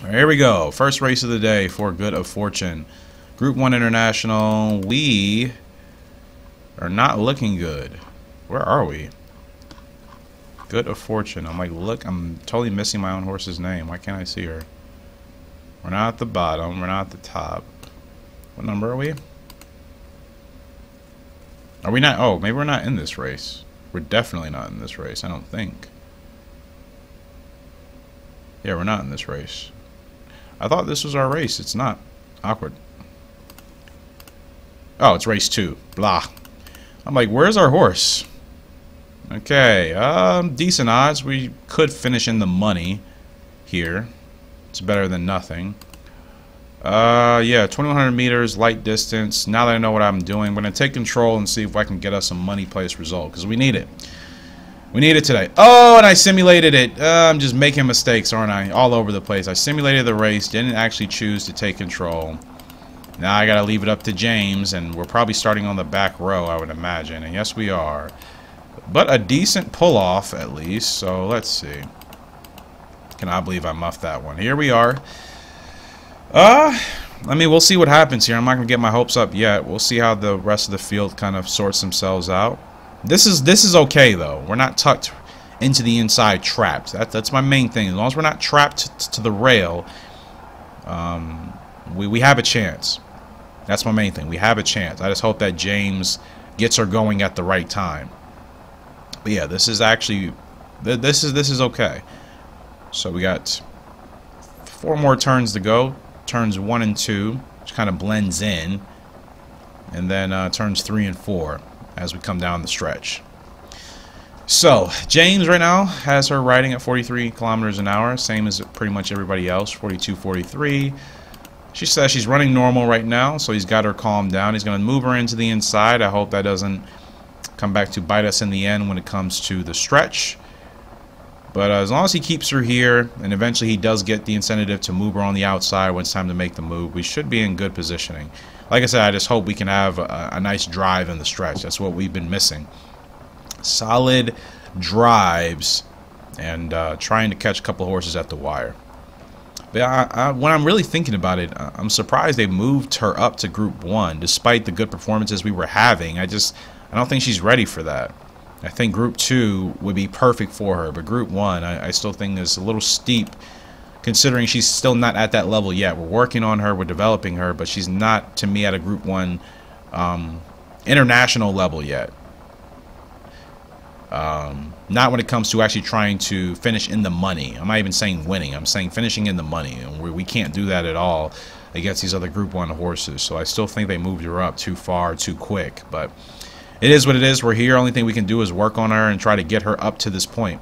Here we go. First race of the day for Good of Fortune. Group 1 International. We are not looking good. Where are we? Good of Fortune. I'm like, look, I'm totally missing my own horse's name. Why can't I see her? We're not at the bottom. We're not at the top. What number are we? Are we not? Oh, maybe we're not in this race. We're definitely not in this race, I don't think. Yeah, we're not in this race. I thought this was our race. It's not. Awkward. Oh, it's race 2. Blah. I'm like, where's our horse? Okay, decent odds. We could finish in the money here. It's better than nothing. Yeah, 2100 meters, light distance. Now that I know what I'm doing, I'm going to take control and see if I can get us a money place result, because we need it. We need it today. Oh, and I simulated it. I'm just making mistakes, aren't I? All over the place. I simulated the race, didn't actually choose to take control. Now I got to leave it up to James, and we're probably starting on the back row, I would imagine. And yes, we are. But a decent pull-off, at least. So, let's see. Cannot believe I muffed that one. Here we are. I mean, we'll see what happens here. I'm not going to get my hopes up yet. We'll see how the rest of the field kind of sorts themselves out. This is okay, though. We're not tucked into the inside trapped. That's my main thing. As long as we're not trapped to the rail, we have a chance. That's my main thing. We have a chance. I just hope that James gets her going at the right time. But yeah, this is actually this is okay. So we got 4 more turns to go. Turns 1 and 2, which kind of blends in, and then turns 3 and 4 as we come down the stretch. So James right now has her riding at 43 kilometers an hour, same as pretty much everybody else, 42, 43. She says she's running normal right now, so he's got her calmed down. He's going to move her into the inside. I hope that doesn't come back to bite us in the end when it comes to the stretch. But as long as he keeps her here, and eventually he does get the incentive to move her on the outside when it's time to make the move, we should be in good positioning. Like I said, I just hope we can have a nice drive in the stretch. That's what we've been missing. Solid drives and trying to catch a couple of horses at the wire. But when I'm really thinking about it, I'm surprised they moved her up to Group 1, despite the good performances we were having. I don't think she's ready for that. I think Group 2 would be perfect for her, but Group 1 I still think is a little steep, considering she's still not at that level yet. We're working on her, we're developing her, but she's not, to me, at a Group 1 international level yet. Not when it comes to actually trying to finish in the money. I'm not even saying winning, I'm saying finishing in the money, and we can't do that at all against these other Group 1 horses. So I still think they moved her up too far, too quick, but it is what it is. We're here. Only thing we can do is work on her and try to get her up to this point.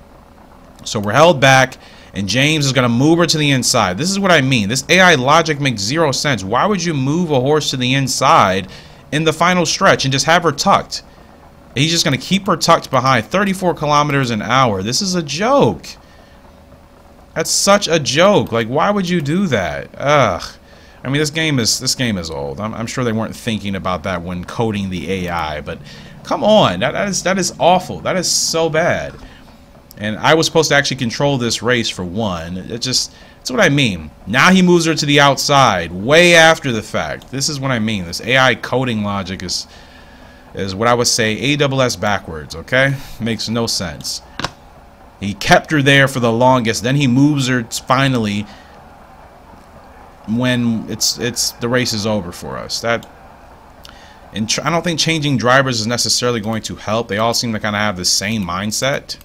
So we're held back, and James is going to move her to the inside. This is what I mean. This AI logic makes 0 sense. Why would you move a horse to the inside in the final stretch and just have her tucked? He's just going to keep her tucked behind 34 kilometers an hour. This is a joke. That's such a joke. Like, why would you do that? Ugh. I mean, this game is old. I'm sure they weren't thinking about that when coding the AI, but come on, that is awful. That is so bad. And I was supposed to actually control this race for one. That's what I mean. Now he moves her to the outside, way after the fact. This is what I mean. This AI coding logic is what I would say AWS backwards. Okay, makes no sense. He kept her there for the longest, then he moves her finally when the race is over for us. I don't think changing drivers is necessarily going to help. They all seem to kind of have the same mindset,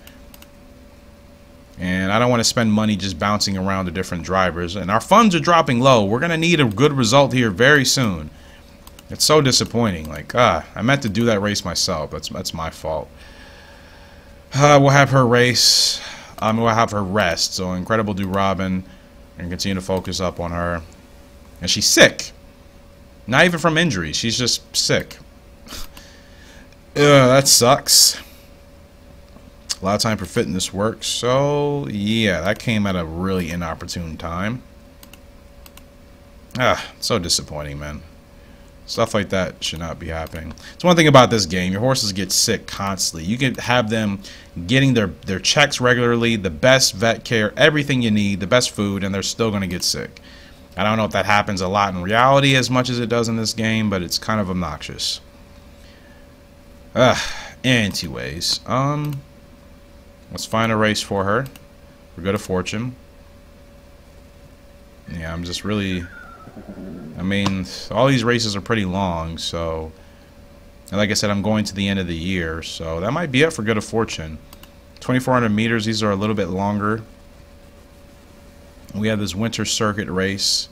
and I don't want to spend money just bouncing around to different drivers. And our funds are dropping low. We're gonna need a good result here very soon. It's so disappointing. Like, I meant to do that race myself. That's my fault. We'll have her race. We'll have her rest. So Incredible Do Robin, and continue to focus up on her. And she's sick. Not even from injuries. She's just sick. That sucks. A lot of time for fitness work. So, yeah, that came at a really inopportune time. So disappointing, man. Stuff like that should not be happening. It's one thing about this game. Your horses get sick constantly. You can have them getting their checks regularly, the best vet care, everything you need, the best food, and they're still going to get sick. I don't know if that happens a lot in reality as much as it does in this game, but it's kind of obnoxious. Anyways, let's find a race for her. For good of fortune. Yeah, I'm just really... I mean, all these races are pretty long, so... And like I said, I'm going to the end of the year, so that might be it for good of fortune. 2,400 meters, these are a little bit longer. We have this winter circuit race.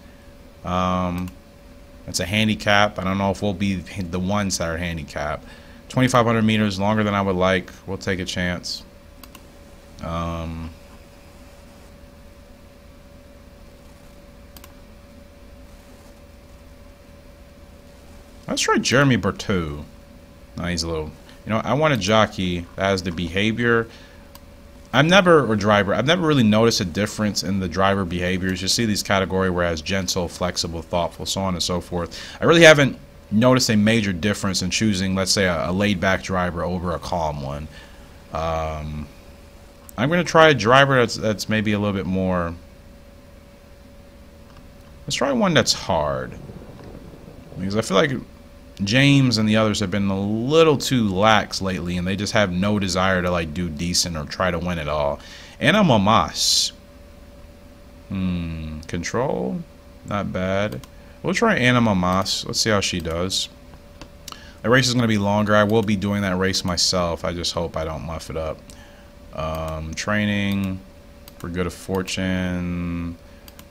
It's a handicap. I don't know if we'll be the ones that are handicapped. 2,500 meters, longer than I would like. We'll take a chance. Let's try Jeremy Bertou. No, he's a little... You know, I want a jockey that has the behavior... I've never really noticed a difference in the driver behaviors. You see these categories whereas gentle, flexible, thoughtful, so on and so forth. I really haven't noticed a major difference in choosing, let's say, a laid-back driver over a calm one. I'm going to try a driver that's maybe a little bit more... Let's try one that's hard. Because I feel like James and the others have been a little too lax lately, and they just have no desire to like do decent or try to win it all. Anna Mamas. Control? Not bad. We'll try Anna Mamas. Let's see how she does. The race is going to be longer. I will be doing that race myself. I just hope I don't muff it up. Training. For good of fortune.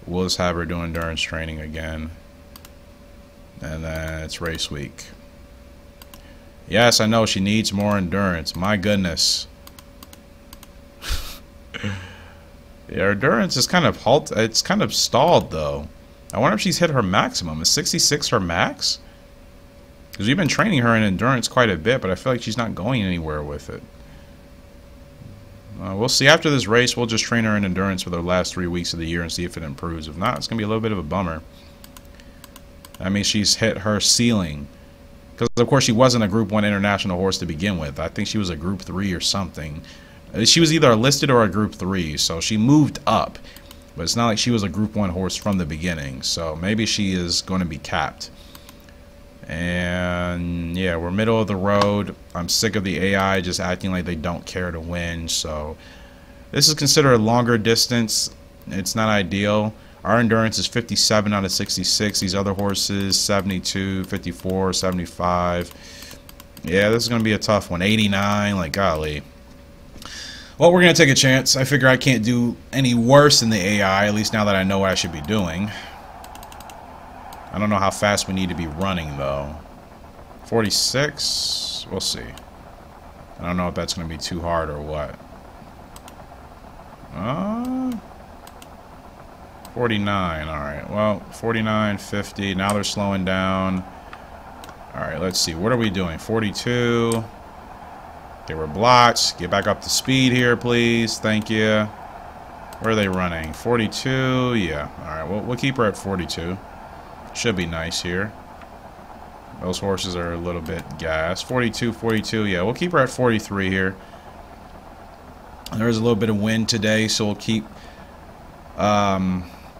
We'll just have her do endurance training again. And then it's race week. Yes, I know she needs more endurance. My goodness. Yeah, her endurance is kind of it's kind of stalled though. I wonder if she's hit her maximum. Is 66 her max? Because we've been training her in endurance quite a bit, but I feel like she's not going anywhere with it. We'll see after this race. We'll just train her in endurance for the last 3 weeks of the year and see if it improves. If not, it's going to be a little bit of a bummer. I mean, she's hit her ceiling. Because, of course, she wasn't a Group 1 international horse to begin with. I think she was a Group 3 or something. She was either a listed or a Group 3, so she moved up. But it's not like she was a Group 1 horse from the beginning. So maybe she is going to be capped. And, yeah, we're middle of the road. I'm sick of the AI just acting like they don't care to win. So this is considered a longer distance. It's not ideal. Our endurance is 57 out of 66. These other horses, 72, 54, 75. Yeah, this is going to be a tough one. 89, like, golly. Well, we're going to take a chance. I figure I can't do any worse than the AI, at least now that I know what I should be doing. I don't know how fast we need to be running, though. 46? We'll see. I don't know if that's going to be too hard or what. 49, alright, well, 49, 50, now they're slowing down. Alright, let's see, what are we doing? 42. Okay, we're blocked. Get back up to speed here, please. Thank you. Where are they running? 42, yeah. Alright, well, we'll keep her at 42. Should be nice here. Those horses are a little bit gassed. 42, 42, yeah, we'll keep her at 43 here. There's a little bit of wind today, so we'll keep...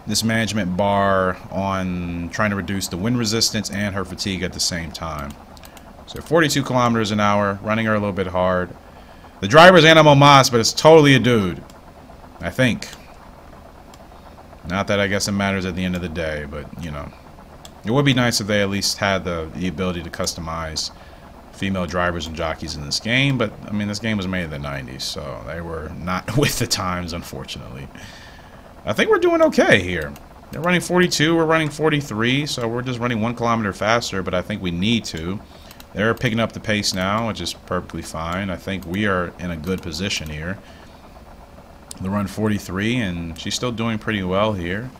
this management bar on trying to reduce the wind resistance and her fatigue at the same time. So 42 kilometers an hour, running her a little bit hard. The driver's Animal Moss, but it's totally a dude, I think. Not that I guess it matters at the end of the day, but, you know. It would be nice if they at least had the ability to customize female drivers and jockeys in this game, but, I mean, this game was made in the 90s, so they were not with the times, unfortunately. I think we're doing okay here. They're running 42, we're running 43, so we're just running 1 kilometer faster, but I think we need to. They're picking up the pace now, which is perfectly fine. I think we are in a good position here. They run 43, and she's still doing pretty well here.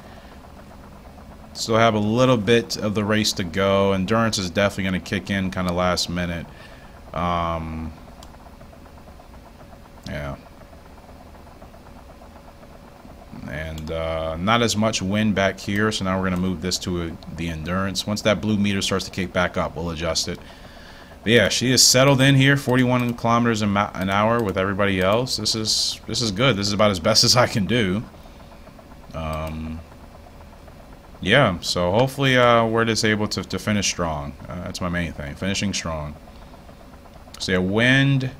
Still have a little bit of the race to go. Endurance is definitely going to kick in kind of last minute. Yeah. And not as much wind back here, so now we're going to move this to the endurance. Once that blue meter starts to kick back up, we'll adjust it. But yeah, she is settled in here, 41 kilometers an hour with everybody else. This is good. This is about as best as I can do. Yeah, so hopefully we're just able to finish strong. That's my main thing, finishing strong. So yeah, wind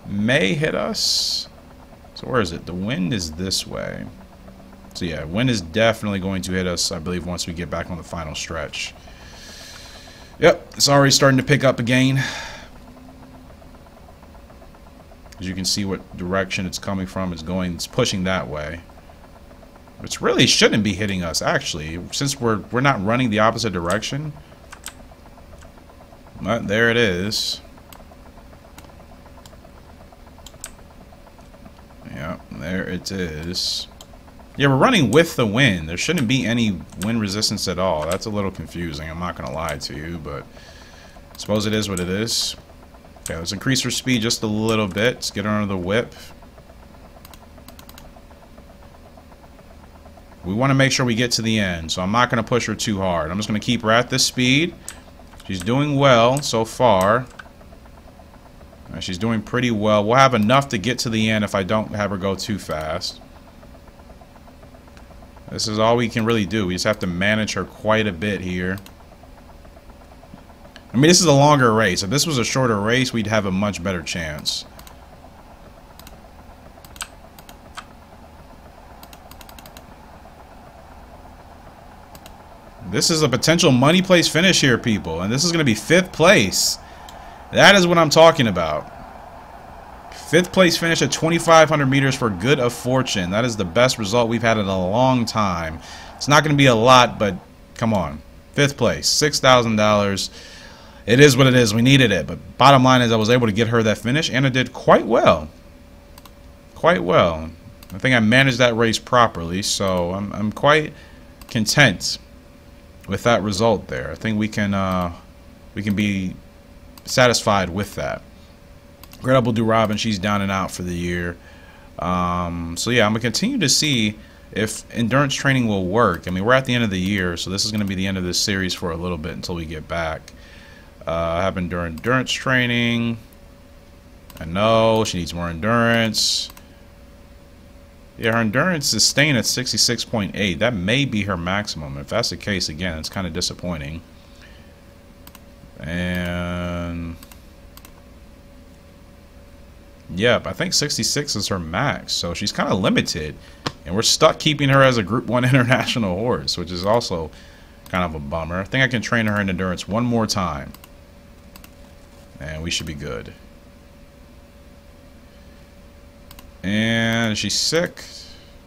may hit us. So where is it? The wind is this way. So yeah, wind is definitely going to hit us, I believe, once we get back on the final stretch. Yep, it's already starting to pick up again. As you can see what direction it's coming from. It's pushing that way. Which really shouldn't be hitting us, actually, since we're not running the opposite direction. But there it is. Yeah, there it is. Yeah, we're running with the wind. There shouldn't be any wind resistance at all. That's a little confusing. I'm not going to lie to you, but I suppose it is what it is. Okay, let's increase her speed just a little bit. Let's get her under the whip. We want to make sure we get to the end, so I'm not going to push her too hard. I'm just going to keep her at this speed. She's doing well so far. She's doing pretty well. We'll have enough to get to the end if I don't have her go too fast. This is all we can really do. We just have to manage her quite a bit here. I mean, this is a longer race. If this was a shorter race, we'd have a much better chance. This is a potential money place finish here, people. And this is going to be 5th place. That is what I'm talking about. 5th place finish at 2,500 meters for Good of Fortune. That is the best result we've had in a long time. It's not going to be a lot, but come on. 5th place, $6,000. It is what it is. We needed it. But bottom line is I was able to get her that finish, and I did quite well. Quite well. I think I managed that race properly, so I'm quite content with that result there. I think we can be satisfied with that. Incredible Do Robin, she's down and out for the year. So yeah, I'm gonna continue to see if endurance training will work. I mean, we're at the end of the year, so this is gonna be the end of this series for a little bit until we get back. Happened during endurance training. I know she needs more endurance. Yeah, her endurance is staying at 66.8. That may be her maximum. If that's the case, again, it's kind of disappointing. And yep, I think 66 is her max, so she's kind of limited, and we're stuck keeping her as a Group 1 international horse, which is also kind of a bummer. I think I can train her in endurance one more time, and we should be good. And she's sick.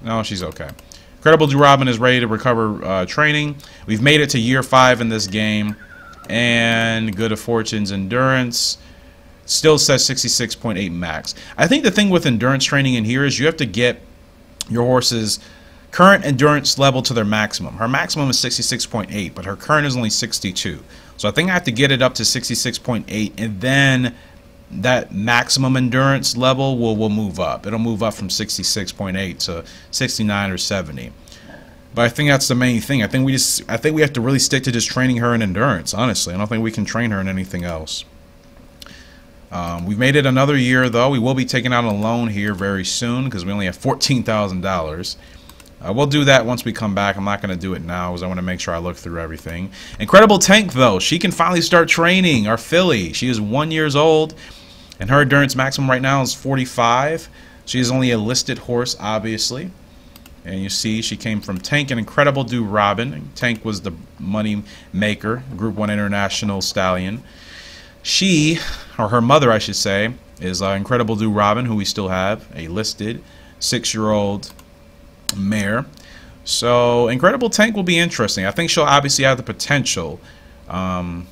No, she's okay. Incredible Do Robin is ready to recover training. We've made it to year 5 in this game, and Good of Fortune's endurance still says 66.8 max. I think the thing with endurance training in here is you have to get your horse's current endurance level to their maximum. Her maximum is 66.8, but her current is only 62. So I think I have to get it up to 66.8, and then that maximum endurance level will move up. It'll move up from 66.8 to 69 or 70. But I think that's the main thing. I think we have to really stick to just training her in endurance, honestly. I don't think we can train her in anything else. We've made it another year, though. We will be taking out a loan here very soon because we only have $14,000. We'll do that once we come back. I'm not going to do it now because I want to make sure I look through everything. Incredible Tank, though. She can finally start training. Our filly. She is 1 year old, and her endurance maximum right now is 45. She is only a listed horse, obviously. And you see she came from Tank and Incredible Do Robin. Tank was the money maker, Group 1 international stallion. She, or her mother I should say, is Incredible Do Robin, who we still have, a listed 6-year-old mare. So Incredible Tank will be interesting. I think she'll obviously have the potential to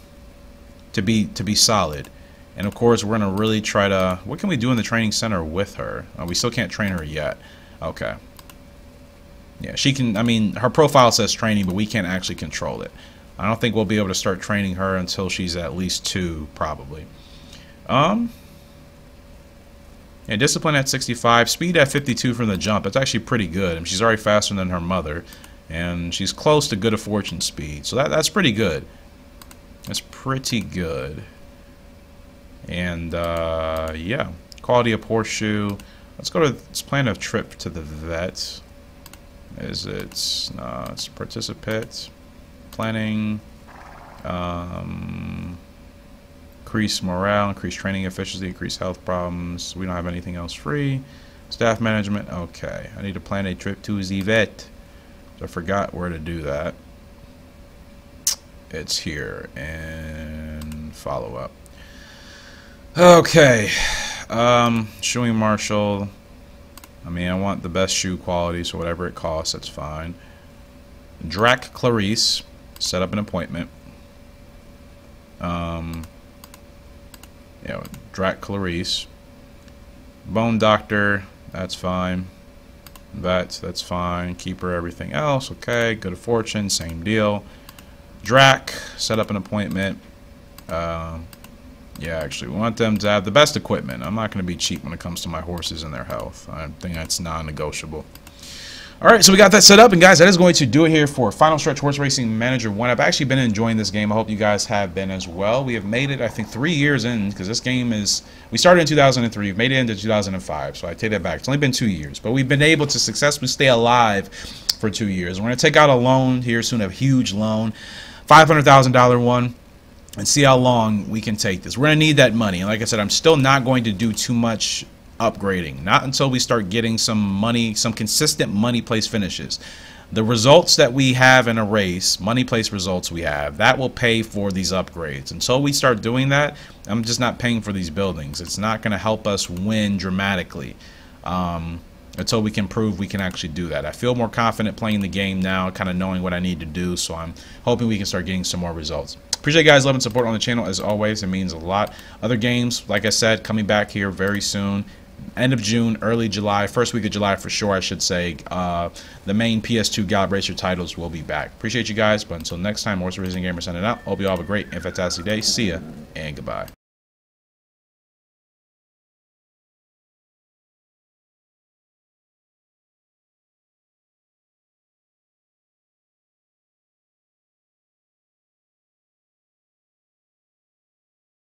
be solid. And of course we're going to really try to, what can we do in the training center with her? We still can't train her yet. Okay. Yeah, she can, I mean, her profile says training, but we can't actually control it. I don't think we'll be able to start training her until she's at least 2, probably. And discipline at 65, speed at 52 from the jump. That's actually pretty good. I mean, she's already faster than her mother, and she's close to good of fortune speed. So that's pretty good. That's pretty good. And yeah, quality of horseshoe. Let's plan a trip to the vet. Is it? No, it's participate. Planning. Increase morale, increase training efficiency, increase health problems. We don't have anything else free. Staff management. Okay, I need to plan a trip to the vet. So I forgot where to do that. It's here and follow up. Okay, shoeing marshal. I mean, I want the best shoe quality, so whatever it costs, that's fine. Drac Clarice, set up an appointment. Yeah, Drac Clarice. Bone doctor, that's fine. Vet, that's fine. Keeper, everything else, okay. Good of fortune, same deal. Drac, set up an appointment. Yeah, actually, we want them to have the best equipment. I'm not going to be cheap when it comes to my horses and their health. I think that's non-negotiable. Alright, so we got that set up, and guys, that is going to do it here for Final Stretch Horse Racing Manager 1. I've actually been enjoying this game. I hope you guys have been as well. We have made it, I think, 3 years in, because this game is... We started in 2003. We've made it into 2005, so I take that back. It's only been 2 years, but we've been able to successfully stay alive for 2 years. We're going to take out a loan here soon, a huge loan, $500,000 one, and see how long we can take this. We're going to need that money, and like I said, I'm still not going to do too much upgrading, not until we start getting some money, some consistent money place finishes. The results that we have in a race, money place results we have, that will pay for these upgrades. Until we start doing that, I'm just not paying for these buildings. It's not going to help us win dramatically until we can prove we can actually do that. I feel more confident playing the game now, kind of knowing what I need to do, so I'm hoping we can start getting some more results. Appreciate you guys' love and support on the channel as always. It means a lot. Other games, like I said, coming back here very soon. End of June, early July, first week of July for sure, I should say. The main PS2 Gallop Racer titles will be back. Appreciate you guys, but until next time, Horse Racing Gamer signing out. Hope you all have a great and fantastic day. See ya, and goodbye.